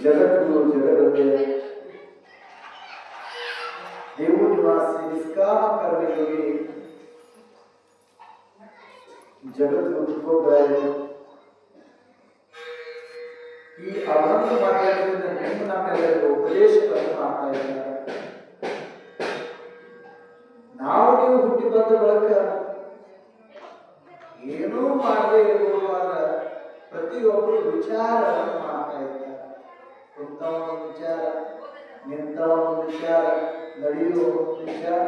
ಜಗದ್ಗುರು ಜಗದಂಬೆ ದೇವು ನಿವಾಸಿ ನಿಷ್ಕಾಮ ಕರ್ಮಯೋಗಿ ಜಗದ್ಗುರು ಈ ಅನಂತ ಮಾರ್ಗದಿಂದ ನಿಮ್ಮ ನಮ್ಮೆಲ್ಲರಿಗೂ ಉಪದೇಶಗಳನ್ನು ಮಾಡ್ತಾ ಇದ್ದಾರೆ. ನಾವು ನೀವು ಹುಟ್ಟಿ ಬಂದ ಬಳಿಕ ಏನೂ ಮಾಡದೇ ಇರುವಾಗ ಪ್ರತಿಯೊಬ್ಬರು ವಿಚಾರವನ್ನು ಮಾಡ್ತಾ ಇದ್ದಾರೆ. ಕುಂತವ ಒಂದು ವಿಚಾರ, ನಿಂತವ ಒಂದು ವಿಚಾರ, ನಡೆಯುವ ಒಂದು ವಿಚಾರ.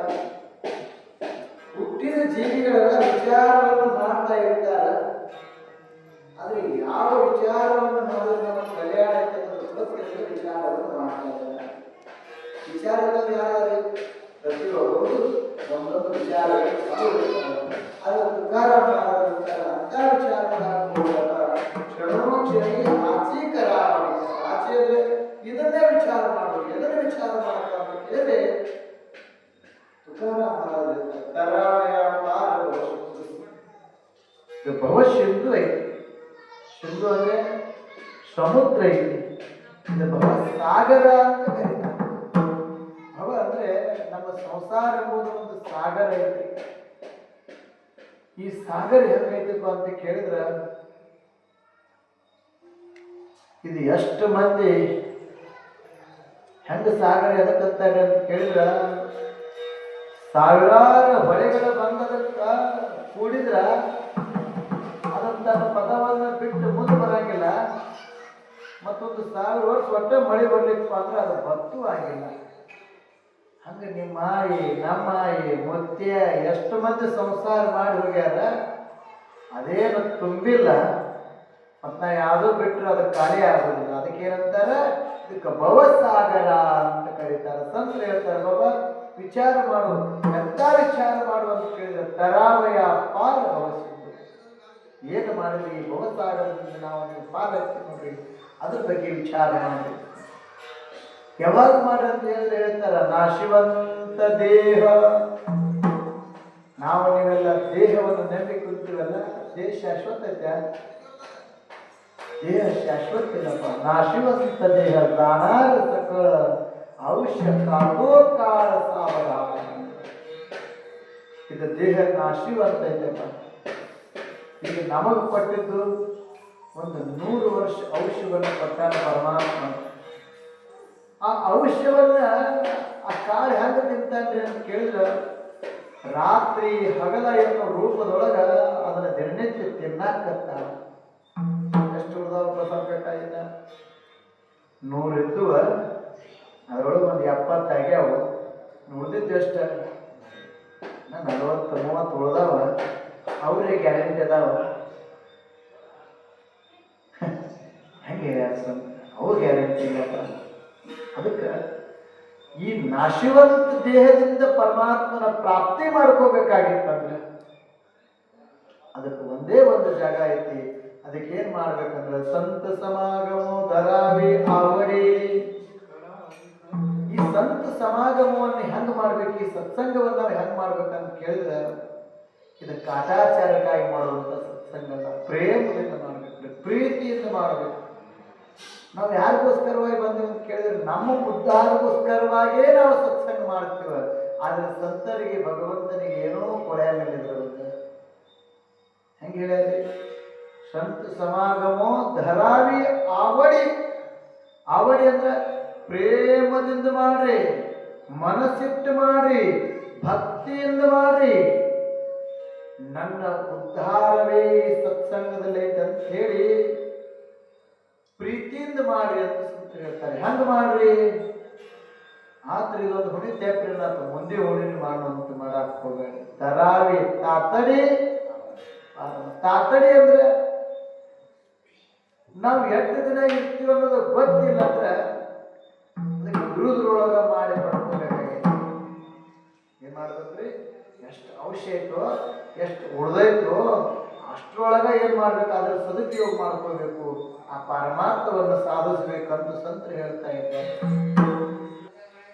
ಹುಟ್ಟಿದ ಜೀವಿಗಳೆಲ್ಲ ವಿಚಾರವನ್ನು ಮಾಡ್ತಾ ಇರ್ತಾರೆ. ಆದ್ರೆ ಯಾವ ವಿಚಾರವನ್ನು ಮಾಡಿದ್ರೆ ನಮ್ಮ ಕಲ್ಯಾಣ ವಿಚಾರವನ್ನು ಮಾಡ್ತಾ ಇದ್ದಾರೆ. ವಿಚಾರದಲ್ಲಿ ಯಾರು ಪ್ರತಿಯೊಬ್ಬರು ಒಂದೊಂದು ವಿಚಾರ ಅದು ತುಕಾರ ಅಂತ ವಿಚಾರ ಕ್ಷಣೋಕ್ಷಣಿ ಆಚೀಕರ ಆಚೆ ಅಂದ್ರೆ ಇದನ್ನೇ ವಿಚಾರ ಮಾಡುದು, ಎದನ್ನೇ ವಿಚಾರ ಮಾಡಬೇಕು ಕೇಳಿ ತುಕಾರ ತರಾವಯ ಪಾರ ಭವಸಿಂಧು ಐತಿ. ಸಿಂಧು ಅಂದ್ರೆ ಸಮುದ್ರ ಐತಿ, ಇದು ಭವಸಾಗರ ಅಂತ ಕರೀತಾರೆ. ಭವ ಅಂದ್ರೆ ನಮ್ಮ ಸಂಸಾರ ಎಂಬುದು ಒಂದು ಸಾಗರ ಐತಿ. ಈ ಸಾಗರ ಹೆಂಗೈತಪ್ಪ ಅಂತ ಕೇಳಿದ್ರ ಇದು ಎಷ್ಟು ಮಂದಿ ಹೆಂಗ ಸಾಗರ ಎದಕ್ಕಂತಾರೆ ಅಂತ ಕೇಳಿದ್ರ ಸಾವಿರಾರು ಹೊಳೆಗಳ ಬಂದದಕ್ಕ ಕೂಡಿದ್ರ ಅದಂತ ಪದವನ್ನ ಬಿಟ್ಟು ಮುಂದೆ ಬರಂಗಿಲ್ಲ. ಮತ್ತೊಂದು 1000 ವರ್ಷ ಒಟ್ಟೆ ಮಳೆ ಬರ್ಲಿಕ್ಕೆ ಅಂದ್ರೆ ಅದು ಬತ್ತು ಆಗಿಲ್ಲ. ಹಂಗ ನಿಮ್ಮ ಆಯಿ ನಮ್ಮ ಆಯಿ ಮುತ್ಯ ಎಷ್ಟು ಮಂದಿ ಸಂಸಾರ ಮಾಡಿ ಹೋಗ್ಯಾರ, ಅದೇನು ತುಂಬಿಲ್ಲ. ಮತ್ ನಾ ಯಾವ್ದು ಬಿಟ್ರೆ ಅದು ಖಾಲಿ ಆಗೋದಿಲ್ಲ. ಅದಕ್ಕೇನಂತಾರ, ಇದಕ್ಕೆ ಭವಸಾಗರ ಅಂತ ಕರೀತಾರೆ. ಸಂತರು ಹೇಳ್ತಾರೆ, ಬಾಬಾ ವಿಚಾರ ಮಾಡು, ಎಂತ ವಿಚಾರ ಮಾಡು ಅಂತ ಕೇಳಿದ್ರೆ ತರಾವಯ ಪಾಲ ಭವಸಿಂಧು. ಏನು ಮಾಡಿದ್ರಿ ಈ ಭವಸಾಗರದಿಂದ ನಾವು ನೀವು ಪಾಲ ಹಚ್ಚಿ ನೋಡ್ರಿ, ಅದ್ರ ಬಗ್ಗೆ ವಿಚಾರ ಮಾಡಿ. ಯಾವಾಗ ಮಾಡ್ರಿ ಅಂತ ಹೇಳಿದ್ರೆ ಹೇಳ್ತಾರ, ನಾಶಿವಂತ ದೇಹ. ನಾವು ನೀವೆಲ್ಲ ದೇಹವನ್ನು ನಂಬಿ ಕುಂತೀವಲ್ಲ, ದೇಹ ಶಾಶ್ವತ ಐತೆ? ದೇಹ ಶಾಶ್ವತ ಇಲ್ಲಪ್ಪ. ನಾಶಿವಂತ ದೇಹ ದಾನಾರ ಸಕಲ ಅವಶ್ಯಕ ಕಾಲ ಸಾವಧಾನ. ಇದು ದೇಹ ನಾಶಿವಂತ ಐತೆಪ್ಪ. ಈಗ ನಮಗೆ ಕೊಟ್ಟಿದ್ದು ಒಂದು 100 ವರ್ಷ ಔಷಧವನ್ನು ಕೊಟ್ಟಾನ ಪರಮಾತ್ಮ. ಆ ಔಷಧವನ್ನ ಆ ಕಾಳು ಹೆಂಗ ತಿಂತಾನ್ರಿ ಅಂತ ಕೇಳಿದ್ರೆ ರಾತ್ರಿ ಹಗಲ ಎನ್ನುವ ರೂಪದೊಳಗ ಅದನ್ನ ದಿನನಿತ್ಯ ತಿನ್ನಾಕತ್ತಾರ. ಎಷ್ಟು ಉಳಿದಾವ ಪ್ರಸಂಗಕ್ಕಾಗಿಲ್ಲ? 100 ಇದ್ದುವ, ಅದರೊಳಗೆ ಒಂದು 70 ಆಗ್ಯಾವ. ಉಳಿದಿದ್ದು ಎಷ್ಟ? 40-30 ಉಳ್ದಾವ. ಅವ್ರಿಗೆ ಗ್ಯಾರಂಟಿ ಅದಾವ. ಹೆಂಗೆ ಅವ್ರ ಗ್ಯಾರಂಟಿ ಇಲ್ಲಪ್ಪ. ಅದಕ್ಕೆ ಈ ನಾಶಿವಂತ ದೇಹದಿಂದ ಪರಮಾತ್ಮನ ಪ್ರಾಪ್ತಿ ಮಾಡ್ಕೋಬೇಕಾಗಿತ್ತಂದ್ರೆ ಅದಕ್ಕೆ ಒಂದೇ ಒಂದು ಜಾಗ ಐತಿ. ಅದಕ್ಕೆ ಏನ್ ಮಾಡ್ಬೇಕಂದ್ರೆ ಸಂತ ಸಮಾಗಮೋ ಧರಾವಿ ಆವಡಿ. ಈ ಸಂತ ಸಮಾಗಮವನ್ನು ಹೆಂಗ್ ಮಾಡ್ಬೇಕು, ಈ ಸತ್ಸಂಗವನ್ನು ನಾವು ಹೆಂಗ್ ಮಾಡ್ಬೇಕಂತ ಕೇಳಿದ್ರೆ ಇದು ಕಾಟಾಚಾರಕ್ಕಾಗಿ ಮಾಡುವಂತ ಸತ್ಸಂಗ ಅಲ್ಲ, ಪ್ರೇಮದಿಂದ ಮಾಡ್ಬೇಕು, ಪ್ರೀತಿಯಿಂದ ಮಾಡಬೇಕು. ನಾವು ಯಾರಿಗೋಸ್ಕರವಾಗಿ ಬಂದೇವೆ ಅಂತ ಕೇಳಿದ್ರೆ ನಮ್ಮ ಉದ್ಧಾರಗೋಸ್ಕರವಾಗೇ ನಾವು ಸತ್ಸಂಗ ಮಾಡ್ತೀವ. ಆದ್ರೆ ಸಂತರಿಗೆ ಭಗವಂತನಿಗೆ ಏನೋ ಕೊಳೆಯ ಮೇಲಿದ್ರವಂತೆ. ಹೆಂಗೆ ಹೇಳಿ, ಸಂತ ಸಮಾಗಮೋ ಧರಾವಿ ಆವಡಿ. ಆವಡಿ ಅಂದ್ರೆ ಪ್ರೇಮದಿಂದ ಮಾಡ್ರಿ, ಮನಸ್ಸಿಟ್ಟು ಮಾಡ್ರಿ, ಭಕ್ತಿಯಿಂದ ಮಾಡ್ರಿ. ನನ್ನ ಉದ್ಧಾರವೇ ಈ ಸತ್ಸಂಗದಲ್ಲಿ ಐತೆ ಅಂತ ಹೇಳಿ ಪ್ರೀತಿಯಿಂದ ಮಾಡ್ರಿ ಅಂತ ಸಂತ ಹೇಳ್ತಾರೆ. ಹೆಂಗ ಮಾಡ್ರಿ? ಆದ್ರೆ ಇದೊಂದು ಹುಣಿತೇಪ್ರಿ ನಾವು ಮುಂದೆ ಹುಣಿನ ಮಾಡುವಂತ ಮಾಡಕ್ ಹೋಗಬೇಡಿ. ತರಾವಿ ತಾತಡಿ. ತಾತಡಿ ಅಂದ್ರೆ ನಾವು ಎಷ್ಟು ದಿನ ಇರ್ತೀವಿ ಅನ್ನೋದು ಗೊತ್ತಿಲ್ಲ ಅಂದ್ರೆ ಅದಕ್ಕೆ ದುರುದ್ರೊಳಗ ಮಾಡಿ ಪಡ್ಕೋಬೇಕಾಗಿದೆ. ಏನ್ ಮಾಡ್ಬೇಕ್ರಿ? ಎಷ್ಟು ಔಷಧ ಐತೋ, ಎಷ್ಟು ಉಳ್ದೈತೋ ಅಷ್ಟರೊಳಗ ಏನ್ ಮಾಡ್ಬೇಕು, ಅದ್ರ ಸದುಪಯೋಗ ಮಾಡ್ಕೋಬೇಕು. ಆ ಪರಮಾರ್ಥವನ್ನು ಸಾಧಿಸ್ಬೇಕಂತ ಸಂತರು ಹೇಳ್ತಾ ಇದ್ದಾರೆ.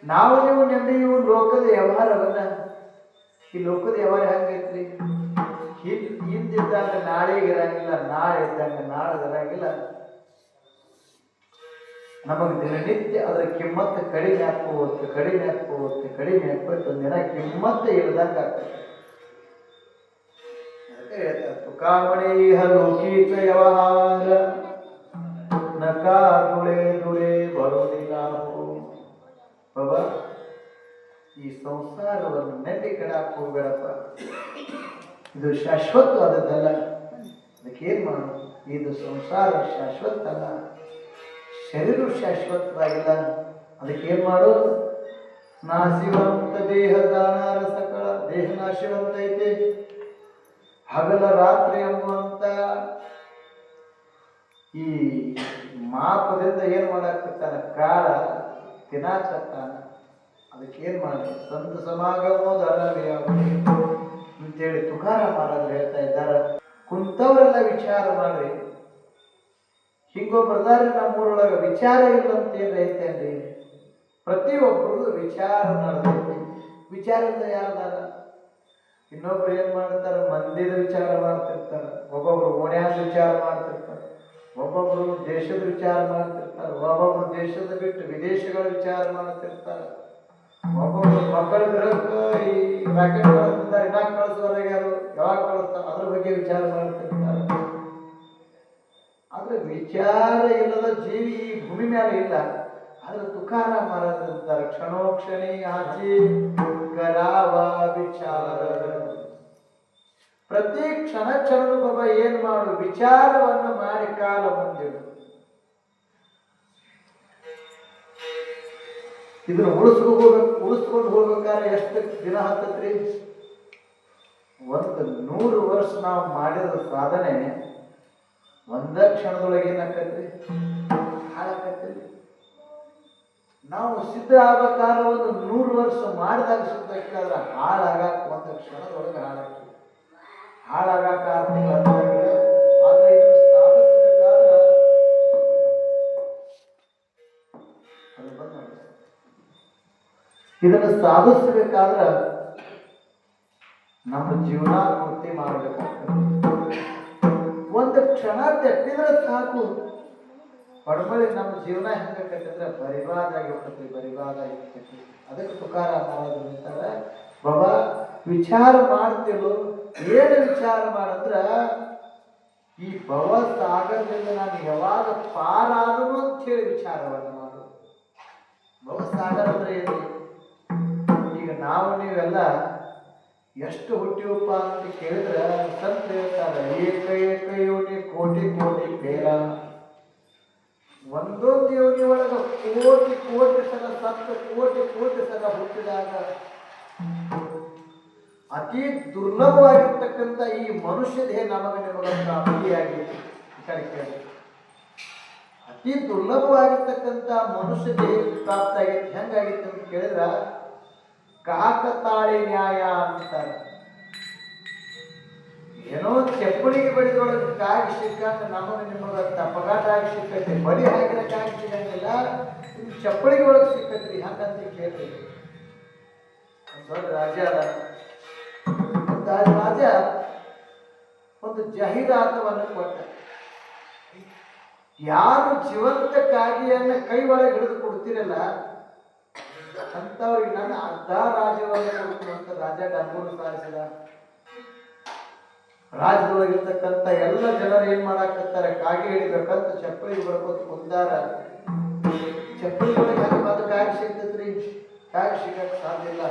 ನಾವು ನೀವು ನೆಮ್ಮದಿಯು ಲೋಕದ ವ್ಯವಹಾರವನ್ನ, ಈ ಲೋಕದ ವ್ಯವಹಾರ ಹೆಂಗೈತ್ರಿ? ಹಿಂದಿದ್ದಂಗ ನಾಳೆಗೆ ಇರಂಗಿಲ್ಲ, ನಾಳೆ ಇದ್ದಂಗ ನಾಳೆ ಇರಂಗಿಲ್ಲ. ನಮಗೆ ದಿನನಿತ್ಯ ಅದರ ಕಿಮ್ಮತ್ತು ಕಡಿಮೆ ಹಾಕೋತ್ತೆ ಕಡಿಮೆ ಹಾಕೋತ್ತೆ ಕಡಿಮೆ ಹಾಕೋತ್ತೆ ಒಂದಿನ ಕಿಮ್ಮತ್ತು ಇಳ್ದಂಗೆ ಆಗ್ತದೆ. ಅದಕ್ಕೆ ಹೇಳ್ತಾರೆ ತುಕಾಮಣೇಹ ಲೋಕೀತ ವ್ಯವಹಾರ ನಕಾ ದುಳೆ ದುಳೆ ಬರೋದಿಲ್ಲಾಹೋ. ಬಾಬಾ ಈ ಸಂಸಾರವನ್ನು ನೆಟ್ಟಿ ಕಡಾಕ್ ಹೋಗ್ಬೇಡಪ್ಪ, ಇದು ಶಾಶ್ವತವಾದದ್ದಲ್ಲ. ಅದಕ್ಕೇನ್ ಮಾಡು, ಇದು ಸಂಸಾರ ಶಾಶ್ವತ ಅಲ್ಲ, ಶರೀರ ಶಾಶ್ವತವಾಗಿಲ್ಲ. ಅದಕ್ಕೇನ್ ಮಾಡು, ನಾಶಿವಂತ ದೇಹ ದಾನಾರ ಸಕಲ ದೇಹ ನಾಶವಂತ ಐತೆ. ಹಗಲ ರಾತ್ರಿ ಎಂಬುವಂತ ಈ ಮಾಪದಿಂದ ಏನ್ ಮಾಡಾಕ್ತಾನ, ಕಾಲ ತಿನ್ನಾಕತ್ತಾನ. ಅದಕ್ಕೇನ್ ಮಾಡಿ ಸಂತ ಸಮಾಗಮೋದ ಅಂತೇಳಿ ತುಕಾರಾಮರು ಹೇಳ್ತಾ ಇದ್ದಾರೆ. ಕುಂತವರೆಲ್ಲ ವಿಚಾರ ಮಾಡ್ರಿ. ಹಿಂಗೊಬ್ಬರದಾರೆ ನಮ್ಮೂರೊಳಗೆ ವಿಚಾರ ಇಲ್ಲ ಅಂತ ಏನ್ ಐತೇನ್ರಿ? ಪ್ರತಿಯೊಬ್ಬರದು ವಿಚಾರ ನಡೆದೈತಿ. ವಿಚಾರದಿಂದ ಯಾರ್ದಾರ? ಇನ್ನೊಬ್ರು ಏನ್ ಮಾಡ್ತಾರ, ಮಂದಿದ ವಿಚಾರ ಮಾಡ್ತಿರ್ತಾರ, ಒಬ್ಬೊಬ್ರು ಓಣ್ಯಾದ ವಿಚಾರ ಮಾಡ್ತಿರ್ತಾರ, ಒಬ್ಬೊಬ್ರು ದೇಶದ ವಿಚಾರ ಮಾಡ್ತಿರ್ತಾರ, ಒಬ್ಬೊಬ್ರು ದೇಶದ ಬಿಟ್ಟು ವಿದೇಶಗಳ ವಿಚಾರ ಮಾಡ್ತಿರ್ತಾರ, ಒಬ್ಬೊಬ್ರು ಮಕ್ಕಳ ಗೃಹಕ್ಕೆ ಈ ರಾಕೆಟ್ ಕಳಿಸ್ತಿದ್ದಾರೆ, ಇನ್ನಾಗ ಕಳಿಸೋರಾಗ ಯಾರು ಯಾವಾಗ ಕಳಿಸ್ತಾರ ಅದ್ರ ಬಗ್ಗೆ ವಿಚಾರ ಮಾಡ್ತಿರ್ತಾರೆ. ಆದ್ರೆ ವಿಚಾರ ಇಲ್ಲದ ಜೀವಿ ಈ ಭೂಮಿ ಮೇಲೆ ಇಲ್ಲ. ಆದ್ರೆ ತುಕಾರಾಮ್ ಮಹಾರಾಜರಂತಾರೆ, ಕ್ಷಣೋಕ್ಷಣಿ ಆಚೆ ಕರಾವ ವಿಚಾರ. ಪ್ರತಿ ಕ್ಷಣ ಕ್ಷಣನು ಬಾಬಾ ಏನ್ ಮಾಡು, ವಿಚಾರವನ್ನು ಮಾಡಿ ಕಾಲ ಮುಂದಿಡು. ಇದನ್ನು ಉಳಿಸ್ಕೊಂಡು ಹೋಗ್ಬೇಕಾದ್ರೆ ಎಷ್ಟು ದಿನ ಹತ್ತತ್ರಿ? 100 ವರ್ಷ ನಾವು ಮಾಡಿದ ಸಾಧನೆ ಒಂದ ಕ್ಷಣದೊಳಗೆ ಏನಾಕತ್ರಿ? ಹಾಳಾಕತ್ರಿ. ನಾವು ಸಿದ್ಧ ಆಗ್ಬೇಕಾದ್ರೆ 100 ವರ್ಷ ಮಾಡಿದಾಗ ಸಿದ್ಧ ಆಗ್ತದ್ರ ಹಾಳಾಗಾಕ ಒಂದು ಕ್ಷಣದೊಳಗೆ ಹಾಳಾಗಾಕ ಆದ್ರೆ ಇದನ್ನು ಸಾಧಿಸಬೇಕಾದ್ರೆ ನಮ್ಮ ಜೀವನ ಪೂರ್ತಿ ಮಾಡಬೇಕಾಗ್ತದೆ. ಒಂದು ಕ್ಷಣ ತೆಪ್ಪಿದ್ರೆ ಸಾಕು, ಹೊಡಮಳಿ ನಮ್ಮ ಜೀವನ ಹೆಂಗಾಕೈತಂದ್ರೆ ಬರಿಬಾದ ಆಗಿರ್ತೈತಿ. ಅದಕ್ಕೆ ತುಕಾರಾಮ್ ಅಂತಾರೆ, ಬಾಬಾ ವಿಚಾರ ಮಾಡ್ತಿರು. ಏನು ವಿಚಾರ ಮಾಡಂದ್ರ, ಈ ಭವ ಸಾಗರದಿಂದ ನಾನು ಯಾವಾಗ ಪಾರಾದನು ಅಂತ ಹೇಳಿ ವಿಚಾರವನ್ನು ಮಾಡು. ಭವಸಾಗರ ಅಂದ್ರೆ ಏನು? ಈಗ ನಾವು ನೀವೆಲ್ಲ ಎಷ್ಟು ಹುಟ್ಟಿವಪ್ಪ ಅಂತ ಕೇಳಿದ್ರೆ ಸಂತ ಹೇಳ್ತಾರೆ, ಏಕ ಯೋನಿ ಕೋಟಿ ಕೋಟಿ ಬೇರ. ಒಂದೊಂದು ಯೋನಿ ಒಳಗ ಕೋಟಿ ಸಲ ಸತ್ತ, ಕೋಟಿ ಸಲ ಹುಟ್ಟಿದಾಗ ಅತಿ ದುರ್ಲಭವಾಗಿರ್ತಕ್ಕಂಥ ಈ ಮನುಷ್ಯ ದೇಹ ನಿಮಗ ಪ್ರಾಪ್ತಿಯಾಗಿತ್ತು. ಅತಿ ದುರ್ಲಭವಾಗಿರ್ತಕ್ಕಂಥ ಮನುಷ್ಯ ದೇಹ ಪ್ರಾಪ್ತ ಆಗೈತಿ. ಹೆಂಗಾಗಿತ್ತು ಅಂತ ಕೇಳಿದ್ರ ಕಾಕತಾಳಿ ನ್ಯಾಯ ಅಂತಾರೆ. ಏನೋ ಚಪ್ಪಡಿಗೆ ಬಡಿದೊಳಗೆ ಕಾಗಿ ಸಿಕ್ಕಂತ ನಿಮಗ ತಪ್ಪಗಾಟ ಆಗಿ ಸಿಕ್ಕೈತಿ. ಬಡಿ ಹಾಕಿದ ಕಾಗಿ ಸಿಗಂಗಿಲ್ಲ, ಚಪ್ಪಡಿಗೆ ಒಳಗೆ ಸಿಕ್ಕತ್ರಿ. ಹಂಗಂತ ಕೇಳ್ರಿ. ದೊಡ್ಡ ರಾಜ ರಾಜ ಒಂದು ಜಾಹೀರಾತವನ್ನು ಕೊಟ್ಟ. ಯಾರು ಜೀವಂತ ಕಾಗಿಯನ್ನ ಕೈ ಒಳಗೆ ಹಿಡಿದು ಕೊಡ್ತಿರಲ್ಲ ಅಂತವ್ರಿಗೆ ನಾನು ಅರ್ಧ ರಾಜ್ಯವನ್ನು ಕೊಡ್ತೀನಂತ ರಾಜ ಡಂಗೂರು ಸಾರಿಸಿದ. ರಾಜ್ಯದೊಳಗಿರ್ತಕ್ಕಂಥ ಎಲ್ಲ ಜನರು ಏನ್ ಮಾಡಾಕತ್ತಾರೆ, ಕಾಗಿ ಹಿಡಿಬೇಕಂತ ಚಪ್ಪಲಿ ಬರ್ಕೋತ ಕುಂದಾರ. ಚಪ್ಪಲಿ ಒಳಗೆ ಹೆಂಗ ಅದು ಕಾಗಿ ಸಿಗ್ತೈತ್ರಿ? ಕಾಗಿ ಸಿಗಕ್ಕೆ ಸಾಧ್ಯ ಇಲ್ಲ.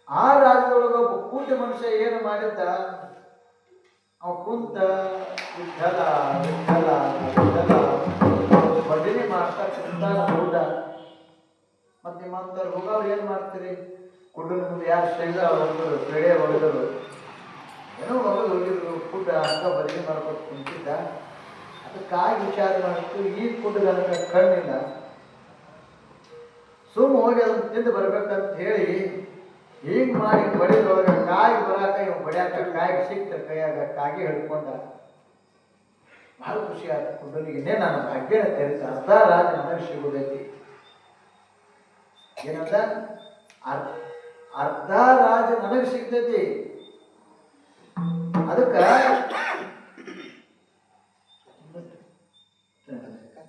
ಆ ರಾಜ್ಯದೊಳಗ ಒಬ್ಬ ಕೂಟ ಮನುಷ್ಯ ಏನು ಮಾಡಿದ್ದ, ಅವ ಕುಂತ ವಿಠಲ ವಿಠಲ ವಿಠಲ ಭಜನೆ ಮಾಡ್ತಾ ಕುಂತಾನ ಹೋದ. ಮತ್ತೆ ನಿಮ್ಮಂತವ್ರು ಹೋಗೋರು ಏನ್ ಮಾಡ್ತೀರಿ? ಕುಡ್ಡ ಮುಂದೆ ಯಾರು ಶೈಲ ಹೊಡೆದರು, ಬೆಳೆ ಹೊಡೆದರು, ಏನೋ ಹೋಗಿದ್ರು. ಕುಡ್ಡ ಅಂತ ಭಜನೆ ಮಾಡ್ಕೊಂಡು ಕುಂತಿದ್ದ. ಅದಕ್ಕಾಗಿ ವಿಚಾರ ಮಾಡಿತ್ತು, ಈ ಕುಡ್ಡ ನನಗೆ ಕಣ್ಣಿಲ್ಲ, ಸುಮ್ಮ ಹೋಗಿ ಅದನ್ನು ತಿಂದು ಬರ್ಬೇಕಂತ ಹೇಳಿ ಹೀಗ್ ಮಾಡಿ ಬಡಿದ್ರೊಳಗ ಕಾಯಿ ಬರಾಕ ಇವ್ ಬಡಿಯಾಕ ಕಾಯಿಗೆ ಸಿಕ್ತ ಕೈಯಾಗ ಕಾಗಿ ಹಿಡ್ಕೊಂಡ. ಬಹಳ ಖುಷಿ ಆಯ್ತು ಕುಡ್ಡನಿಗೆ. ನನ್ನ ಭಾಗ್ಯನ ತೆರೆದ ಅರ್ಧ ರಾಜ ನನಗೆ ಸಿಗುದೈತಿ. ಏನಂತ? ಅರ್ಧ ರಾಜ ನನಗೆ ಸಿಗ್ತೈತಿ. ಅದಕ್ಕ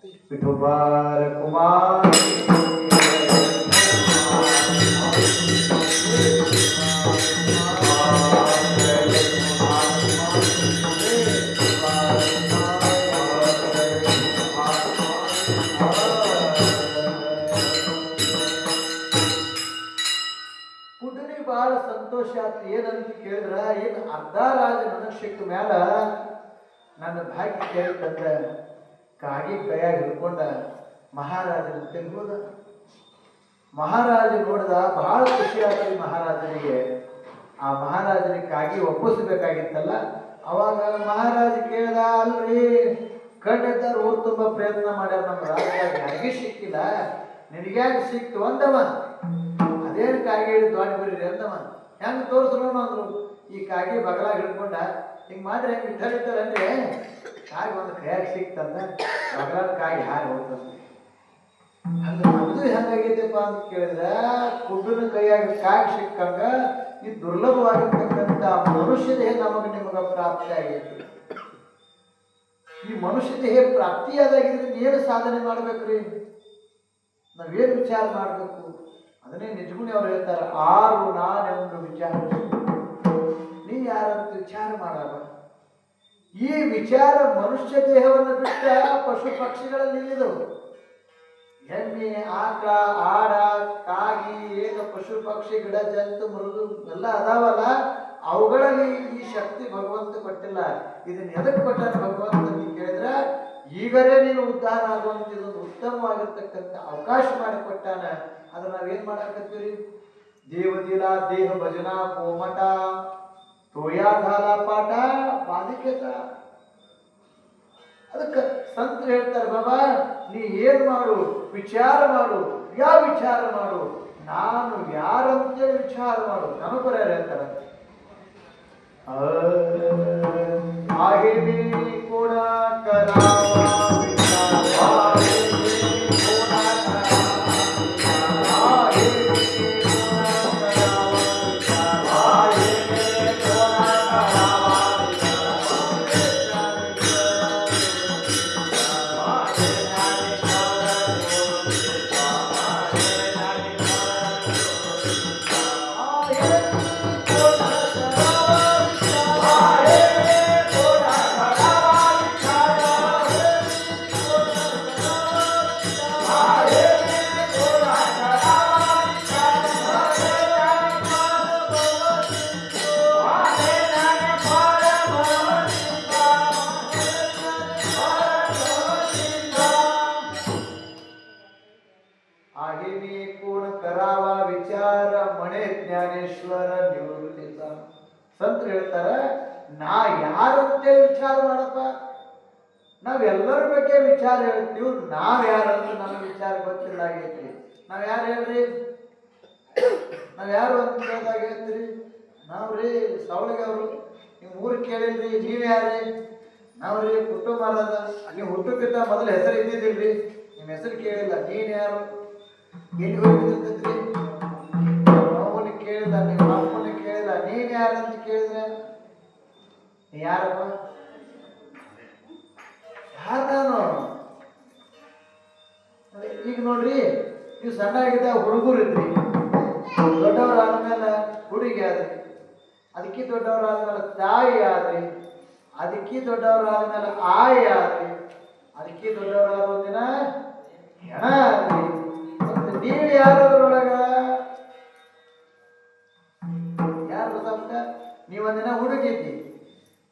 ವಿಠೋಬಾರ ಕುಮಾರ ಕುಟುನಿ ಬಹಳ ಸಂತೋಷ ಆಯ್ತು. ಏನಂತ ಕೇಳಿದ್ರ, ಏನು ಅರ್ಧ ರಾಜ ನನಗೆ ಸಿಕ್ಕ ಮ್ಯಾಲ ನನ್ನ ಭಾಗ್ಯ ಕೇಳಿತಂದ ಕಾಗಿ ಕೈಯಾಗಿ ಹಿಡ್ಕೊಂಡ ಮಹಾರಾಜನ ತೆಗೆದ. ಮಹಾರಾಜ ನೋಡಿದ, ಬಹಳ ಖುಷಿ ಆಗ್ತದೆ ಮಹಾರಾಜನಿಗೆ. ಆ ಮಹಾರಾಜನಿಗೆ ಕಾಗಿ ಒಪ್ಪಿಸ್ಬೇಕಾಗಿತ್ತಲ್ಲ. ಅವಾಗ ಮಹಾರಾಜ ಕೇಳ್ದ, ಅಲ್ರಿ ಕಣ್ಣಿದ್ದಾರ ಊರು ತುಂಬ ಪ್ರಯತ್ನ ಮಾಡ್ಯಾರ, ನಮ್ಮ ರಾಜ ಯಾರಿಗೆ ಸಿಕ್ಕಿಲ್ಲ, ನಿನಗ್ಯಾಕೆ ಸಿಕ್ತು ಅಂದವ. ಅದೇನು ಕಾಗಿ ಹಿಡಿದು ದಾಡಿ ಬರೀರಿ ಅಂದವ. ಹೆಂಗೆ ತೋರಿಸ್ರು ಅಂದ್ರು. ಈ ಕಾಗಿ ಬಗಲಾಗ ಹಿಡ್ಕೊಂಡ ಹಿಂಗೆ ಮಾಡ್ರಿ, ಹೆಂಗೆ ಇಟ್ಟಾರಿರ್ತಾರನ್ರಿ, ಕಾಗಿ ಒಂದು ಕೈಯಾಗಿ ಸಿಕ್ತಂದ ಬಗಲಾದ ಕಾಗಿ ಹಾರಿ ಹೋಗ್ತಂತೆ. ಹಂಗೆ ನಮ್ದು ಹೆಂಗಾಗೈತೆಪ್ಪ ಅಂತ ಕೇಳಿದ್ರೆ, ಕುಡ್ಡನ ಕೈಯಾಗಿ ಕಾಗಿ ಸಿಕ್ಕಂಗ ಈ ದುರ್ಲಭವಾಗಿರ್ತಕ್ಕಂಥ ಮನುಷ್ಯ ದೇಹ ನಮಗೆ ನಿಮಗೆ ಪ್ರಾಪ್ತಿ ಆಗೈತಿ. ಈ ಮನುಷ್ಯ ದೇಹ ಪ್ರಾಪ್ತಿಯಾದಾಗಿದ್ರೆ ಏನು ಸಾಧನೆ ಮಾಡ್ಬೇಕ್ರಿ, ನಾವೇನು ವಿಚಾರ ಮಾಡಬೇಕು? ಅದನ್ನೇ ನಿಜಗುಣಿ ಅವ್ರು ಹೇಳ್ತಾರೆ, ಆರು ನಾನೆಂದು ವಿಚಾರಿಸು, ನೀ ಯಾರಂತ ವಿಚಾರ ಮಾಡಲ್ಲ. ಈ ವಿಚಾರ ಮನುಷ್ಯ ದೇಹವನ್ನು ಬಿಟ್ಟ ಪಶು ಪಕ್ಷಿಗಳಲ್ಲಿ ಇಲ್ಲಿದವು. ಎಮ್ಮೆ, ಆಕಳ, ಆಡ, ಕಾಗಿ, ಏನು ಪಶು ಪಕ್ಷಿ, ಗಿಡ, ಜಂತು, ಮೃದು ಎಲ್ಲ ಅದಾವಲ್ಲ, ಅವುಗಳಲ್ಲಿ ಈ ಶಕ್ತಿ ಭಗವಂತ ಕೊಟ್ಟಿಲ್ಲ. ಇದನ್ನ ಎದಕ್ಕೆ ಕೊಟ್ಟಾನ ಭಗವಂತ ಅಂತ ಕೇಳಿದ್ರೆ, ಈಗಲೇ ನೀನು ಉದ್ಧಾರ ಆಗುವಂತ ಇದೊಂದು ಉತ್ತಮವಾಗಿರ್ತಕ್ಕಂಥ ಅವಕಾಶ ಮಾಡಿಕೊಟ್ಟಾನ. ಅದ್ರ ನಾವೇನ್ ಮಾಡಾಕತ್ತೀರಿ? ದೇವದಿಲ ದೇಹ ಭಜನಾ ಕೋಮಟ ತೋಯಾ ಧಾಲ ಪಾಠ ಬಾಧಿಕೇತ. ಅದಕ್ಕೆ ಸಂತರು ಹೇಳ್ತಾರೆ, ಬಾಬಾ ನೀ ಏನ್ ಮಾಡು, ವಿಚಾರ ಮಾಡು. ಯಾವ ವಿಚಾರ ಮಾಡು? ನಾನು ಯಾರಂತೇಳಿ ವಿಚಾರ ಮಾಡು. ನನಗೊಬ್ಬರ ಹೇಳ್ತಾರೆ, ಆಗಿನಿ ಕೂಡ ಕಲಾವ ಸಂತರು ಹೇಳ್ತಾರ, ನಾ ಯಾರಂತೇಳಿ ವಿಚಾರ ಮಾಡಪ್ಪ. ನಾವೆಲ್ಲರ ಬಗ್ಗೆ ವಿಚಾರ ಹೇಳ್ತೀವಿ, ನಾವ್ ಯಾರಂತ ನಮ್ಗೆ ವಿಚಾರ ಗೊತ್ತಿಲ್ಲ ಆಗೈತಿ. ನಾವ್ ಯಾರು ಹೇಳ್ರಿ? ನಾವ್ ಯಾರು ಅಂತ ಕೇಳಿದಾಗ ಹೇಳ್ತೀರಿ, ನಾವ್ರಿ ಸವಳಿಗೆ ಅವರು. ನಿಮ್ ಊರು ಕೇಳಿಲ್ರಿ, ನೀವ್ ಯಾರೇ? ನಾವ್ರಿ ಕುಟುಂಬದ. ನೀವು ಹುಟ್ಟಕ್ಕಿಂತ ಮೊದಲು ಹೆಸರು ಇದ್ದಿದ್ದಿಲ್ರಿ, ನಿಮ್ ಹೆಸರು ಕೇಳಿಲ್ಲ. ನೀನ್ ಯಾರು? ಎಲ್ಲಿ ಹೋಗಿದ್ರಿ? ಅವನ ಕೇಳಿಲ್ಲ, ನಿಮ್ಮ ಅಪ್ಪನ ಕೇಳಿಲ್ಲ. ನೀನ್ ಯಾರಂತ ಕೇಳಿದ್ರೆ ನೀ ಯಾರಪ್ಪ? ಯಾರು ನಾನು? ಈಗ ನೋಡ್ರಿ, ನೀವು ಸಣ್ಣಾಗಿದ್ದಾಗ ಹುಡುಗರು ಇದ್ರಿ, ದೊಡ್ಡವರಾದ್ಮೇಲೆ ಹುಡುಗಿ ಆದ್ರಿ, ಅದಕ್ಕಿ ದೊಡ್ಡವರಾದ್ಮೇಲೆ ತಾಯಿ ಆದ್ರಿ, ಅದಕ್ಕಿ ದೊಡ್ಡವರಾದ್ಮೇಲೆ ಆಯಿ ಆದ್ರಿ, ಅದಕ್ಕಿ ದೊಡ್ಡವರಾದ ಒಂದಿನ ಹೆಣ ಆದ್ರಿ. ಮತ್ತೆ ನೀವು ಯಾರೊಳಗ ಯಾರು ತಮ್ಮ? ನೀವೊಂದಿನ ಹುಡುಗಿದ್ದಿ,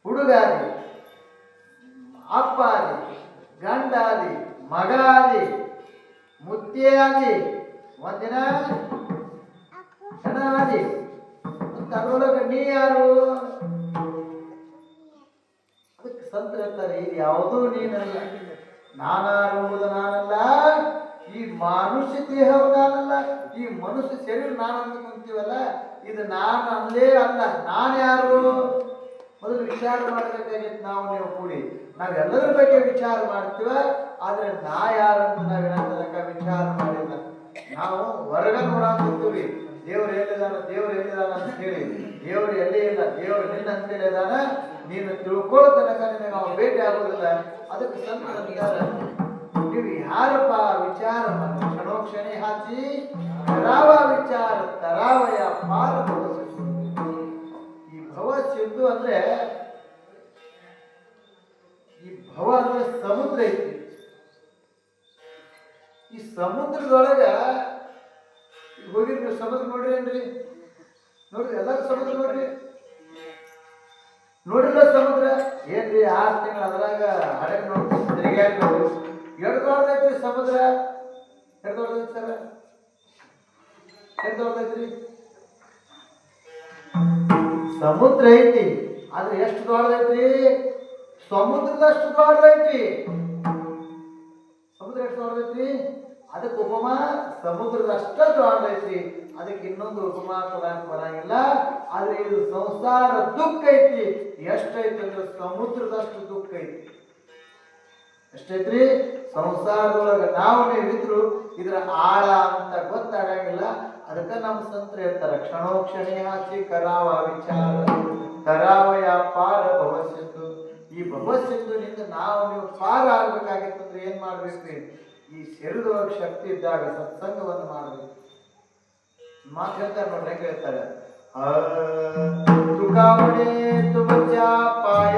ಹುಡುಗ ಆದಿ, ಅಪ್ಪ ಆದಿ, ಗಂಡ ಆದಿ, ಮಗ ಆದಿ, ಮುದ್ದೆ ಆದಿ, ಒಂದಿನ ಹೆಣ ಆದಿ. ಅದರೊಳಗೆ ನೀ ಯಾರು? ಅದಕ್ಕೆ ಸಂತ ಹೇಳ್ತಾರೆ, ಇದು ಯಾವುದೂ ನೀನಲ್ಲ. ನಾನಾರುವುದು ನಾನಲ್ಲ, ಈ ಮನುಷ್ಯ ದೇಹವು ನಾನಲ್ಲ, ಈ ಮನುಷ್ಯ ಶರೀರ ನಾನು ಅಂದ್ಕೊಂತೀವಲ್ಲ, ಇದು ನಾನು ಅಲ್ಲೇ ಅಲ್ಲ. ನಾನು ಯಾರು? ಮೊದಲು ವಿಚಾರ ಮಾಡಬೇಕಾಗಿತ್ತು. ನಾವು ನೀವು ಕೂಡಿ ನಾವೆಲ್ಲರ ಬಗ್ಗೆ ವಿಚಾರ ಮಾಡ್ತೀವ, ಆದ್ರೆ ನಾ ಯಾರಂತ ನಾವೇನಂತ ವಿಚಾರ ಮಾಡಿಲ್ಲ. ನಾವು ಹೊರಗ ನೋಡಾಕ್ತೀವಿ, ದೇವ್ರು ಎಲ್ಲಿದಾನ, ದೇವ್ರು ಎಲ್ಲಿದಾನ ಅಂತ ಹೇಳಿ. ದೇವ್ರು ಎಲ್ಲಿ ಇಲ್ಲ, ದೇವ್ರು ನಿನ್ನ ಅಂತೇಳಿ ಇದಾನ. ನೀನು ತಿಳ್ಕೊಳ್ಳೋ ತನಕ ನಿನಗೆ ಅವನು ಭೇಟಿ ಆಗೋದಿಲ್ಲ. ಅದಕ್ಕೆ ಸಂತ ನೀವು ಯಾರಪ್ಪ ವಿಚಾರ ಮಾಡಿ ಕ್ಷಣೋಕ್ಷಣೆ ಹಾಚಿ ತರಾವ ವಿಚಾರ ತರಾವಯ ಪಾರ ಭವ ಸಿಂಧು. ಈ ಭವ ಸಿಂಧು ಅಂದ್ರೆ ಈ ಭವ ಅಂದ್ರೆ ಸಮುದ್ರ ಐತಿ. ಈ ಸಮುದ್ರದೊಳಗ ಹೋಗಿರಿ, ಸಮುದ್ರ ನೋಡ್ರಿ ಏನ್ರಿ? ನೋಡ್ರಿ, ಎಲ್ಲರೂ ಸಮುದ್ರ ನೋಡ್ರಿ. ನೋಡಿಲ್ಲ ಸಮುದ್ರ ಏನ್ರಿ? 6 ತಿಂಗಳು ಅದ್ರಾಗ ಹಡಗ್ ನೋಡಿ ತಿರುಗಾಡಿ ನೋಡಿ. ಎಷ್ಟು ದೊಡ್ಡದೈತ್ರಿ ಸಮುದ್ರ? ಎಷ್ಟು ದೊಡ್ಡದೈತಿ ಸರ್? ಎಷ್ಟು ದೊಡ್ಡದೈತ್ರಿ ಸಮುದ್ರ? ಐತಿ, ಆದ್ರೆ ಎಷ್ಟು ದೊಡ್ಡದೈತ್ರಿ? ಸಮುದ್ರದಷ್ಟು ದೊಡ್ಡದೈತಿ. ಸಮುದ್ರ ಎಷ್ಟು ದೊಡ್ಡದೈತಿ? ಅದಕ್ಕೆ ಉಪಮಾ ಸಮುದ್ರದಷ್ಟ ದೊಡ್ಡದೈತಿ. ಅದಕ್ಕೆ ಇನ್ನೊಂದು ಉಪಮಾ ಕೊಡಕ್ ಬರಂಗಿಲ್ಲ. ಆದ್ರೆ ಇದು ಸಂಸಾರ ದುಃಖ ಐತಿ. ಎಷ್ಟೈತಿ ಅಂದ್ರೆ ಸಮುದ್ರದಷ್ಟು ದುಃಖ ಐತಿ. ಎಷ್ಟೈತ್ರಿ? ಸಂಸಾರದೊಳಗ ನಾವು ನೀವಿದ್ರು ಇದ್ರ ಆಳ ಅಂತ ಗೊತ್ತಾಗಂಗಿಲ್ಲ. ಅದಕ್ಕೆ ನಮ್ಮ ಸಂತರ ಹೇಳ್ತಾರ ಕ್ಷಣೋಕ್ಷಣೆ ಹಾಚಿ ಕರಾವ ವಿಚಾರ ಕರಾವಯ ಪಾರ ಭವಸಿಂಧು. ಈ ಭವಸಿಂಧುನಿಂದ ನೀವು ಪಾರ ಆಗ್ಬೇಕಾಗಿತ್ತಂದ್ರೆ ಏನ್ ಮಾಡ್ಬೇಕ್ರಿ? ಈ ಶರೀರದೊಳಗೆ ಶಕ್ತಿ ಇದ್ದಾಗ ಸತ್ಸಂಗವನ್ನು ಮಾಡಬೇಕು. ಮಾತು ಹೇಳ್ತಾರೆ ನೋಡ್ರಿ, ಹೆಂಗೆ ಹೇಳ್ತಾರೆ? ತುಕಾಮಣೆ ತುಮಚ ಪಾಯ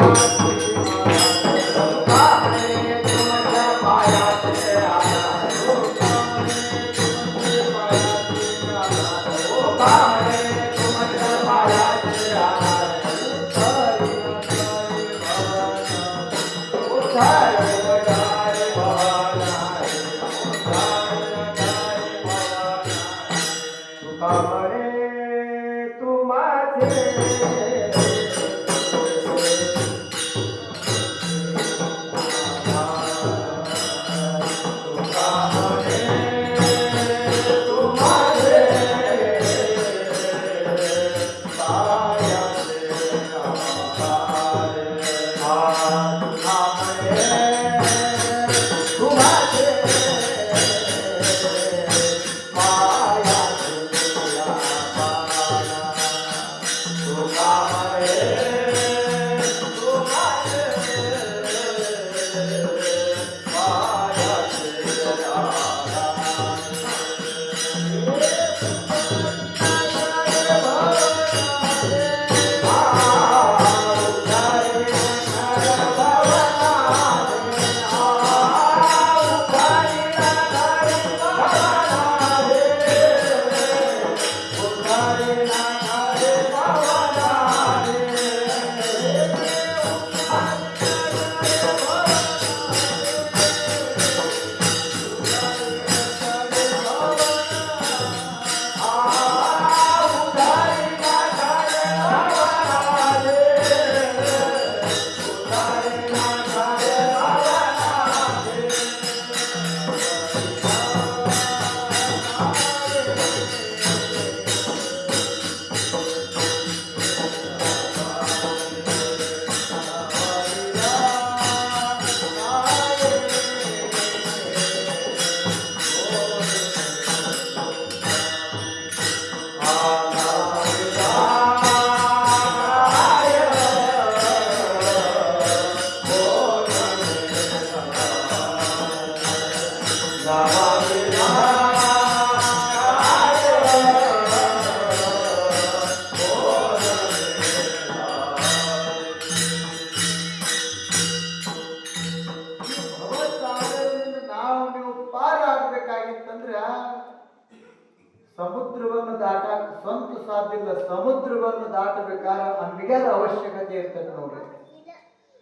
ಸಮುದ್ರವನ್ನು ದಾಟಕ್ಕೆ ಸ್ವಂತ ಸಾಧ್ಯ ಇಲ್ಲ. ಸಮುದ್ರವನ್ನು ದಾಟಬೇಕಾದ್ರೆ ಅಂಬಿಗರ ಅವಶ್ಯಕತೆ ಇರ್ತದೆ ನೋಡ್ರಿ.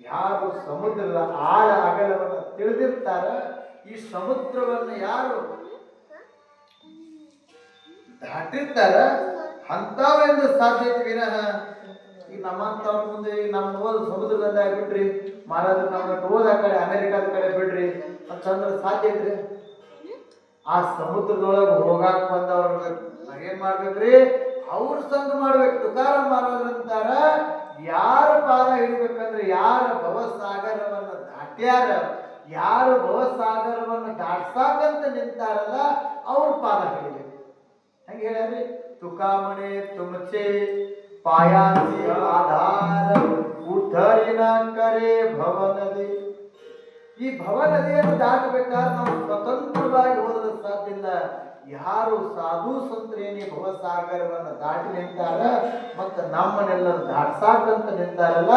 ಯಾರು ಸಮುದ್ರದ ಆಳ ಅಗಲವನ್ನು ತಿಳಿದಿರ್ತಾರ, ಈ ಸಮುದ್ರವನ್ನು ಯಾರು ದಾಟಿರ್ತಾರ ಅಂಥವೆಂದು ಸಾಧ್ಯತೆ ವಿನಃ ಈಗ ನಮ್ಮಂಥವ್ರ ಮುಂದೆ ನಮ್ಮ ಓದ್ ಸಮುದ್ರದಂದ ಬಿಡ್ರಿ ಮಹಾರಾಜರು ನಮ್ಮನ್ನ ಓದ ಕಡೆ ಅಮೆರಿಕಾದ ಕಡೆ ಬಿಡ್ರಿ ಅಂತಂದ್ರೆ ಸಾಧ್ಯ ಇದ್ರಿ? ಆ ಸಮುದ್ರದೊಳಗೆ ಹೋಗಾಕ್ ಬಂದವ್ರ ಏನ್ ಮಾಡ್ಬೇಕ್ರಿ? ಅವ್ರ ಸಂಘ ಮಾಡ್ಬೇಕು. ತುಕಾರಾಮ್ ಮಹಾರಾಜರಂತಾರ, ಯಾರ ಪಾದ ಹಿಡಿಬೇಕಂದ್ರೆ ಯಾರ ಭವಸಾಗರವನ್ನು ದಾಟ್ಯಾರ, ಯಾರು ಭವಸಾಗರವನ್ನು ದಾಟ್ಸಾಕಂತ ನಿಂತಾರಲ್ಲ ಅವ್ರ ಪಾದ ಹಿಡಿಬೇಕು. ಹೆಂಗೆ ಹೇಳ್ಯಾರಿ? ತುಕಾಮಣೆ ತುಮಚೆ ಪಾಯಾಸಿ ಆಧಾರ ಉದ್ಧರಿನ ಕರೆ ಭವನದಿ. ಈ ಭವ ನದಿಯನ್ನು ದಾಟಬೇಕಾದ್ರೆ ನಾವು ಸ್ವತಂತ್ರವಾಗಿ ಹೋದ್ರೆ ಸಾಧ್ಯ ಇಲ್ಲ. ಯಾರು ಸಾಧು ಸಂತ್ರೇನಿ ಭವಸಾಗರವನ್ನು ದಾಟಿ ನಿಂತಾರ ಮತ್ತು ನಮ್ಮನ್ನೆಲ್ಲ ದಾಟ್ಸಾಕಂತ ನಿಂತಾರಲ್ಲ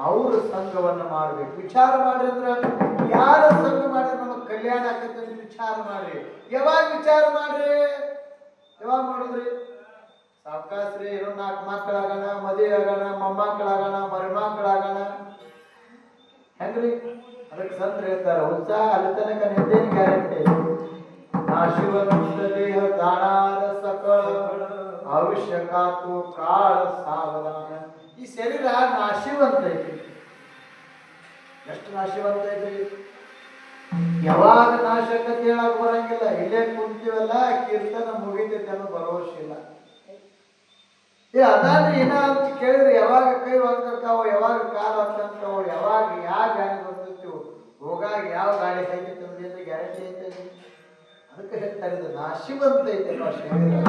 ಅವ್ರ ಸಂಘವನ್ನು ಮಾಡ್ಬೇಕು. ವಿಚಾರ ಮಾಡ್ರಿ ಅಂದ್ರೆ ಯಾರ ಸಂಘ ಮಾಡಿದ್ರೆ ನಮಗೆ ಕಲ್ಯಾಣ ಆಗತ್ತೆ ಅಂತ ವಿಚಾರ ಮಾಡ್ರಿ. ಯಾವಾಗ ವಿಚಾರ ಮಾಡ್ರಿ? ಯಾವಾಗ ಮಾಡಿದ್ರಿ? ಸಾವಕಾಶ್ರಿ ಏನೋ 4 ಮಕ್ಕಳಾಗೋಣ, ಮದುವೆ ಆಗೋಣ, ಮೊಮ್ಮಕ್ಕಳಾಗೋಣ, ಮರಿಮಕ್ಕಳಾಗೋಣ, ಹೆಂಗ್ರಿ? ಅದಕ್ಕೆ ಸಂತ್ರ ಹೇಳ್ತಾರ ಉತ್ಸಾಹ ಅಲ್ಲಿ ತನಕ ನಿಂದೇನು ಗ್ಯಾರಂಟಿ? ನಾಶಿವಂತ ದೇಹ ದಾನಾದ ಸಕಳ ಅವಶ್ಯಕಾತು ಕಾಳ ಸಾವಧಾನ. ಈ ಶರೀರ ನಾಶಿವಂತ ಐತಿ. ಎಷ್ಟು ನಾಶಿವಂತ ಐತ್ರಿ? ಯಾವಾಗ ನಾಶಕತೆ ಹೇಳಕ್ ಬರಂಗಿಲ್ಲ. ಇಲ್ಲೇ ಕುಂತೀವಲ್ಲ ಕೀರ್ತನ ಮುಗಿತೈತೆ ಅನ್ನೋ ಭರವಸೆ ಇಲ್ಲ. ಅದಾದ್ರೆ ಏನ ಅಂತ ಕೇಳಿದ್ರೆ ಯಾವಾಗ ಕೈ ಹೋಗ್ತಾವ, ಯಾವಾಗ ಕಾಲು ಹಾಕ್ತಾವ, ಯಾವಾಗ ಯಾವ ಗಾಡಿ ಬರ್ತಿರ್ತೀವಿ, ಹೋಗಾಗ ಯಾವ ಗಾಡಿ ಹಾಕೈತೆ ಗ್ಯಾರಂಟಿ ಐತೆ. ಅದಕ್ಕೆ ಹೇಳ್ತಾರೆ ಇದು ನಾಶಿವಂತ ಐತೆ ಶರೀರ.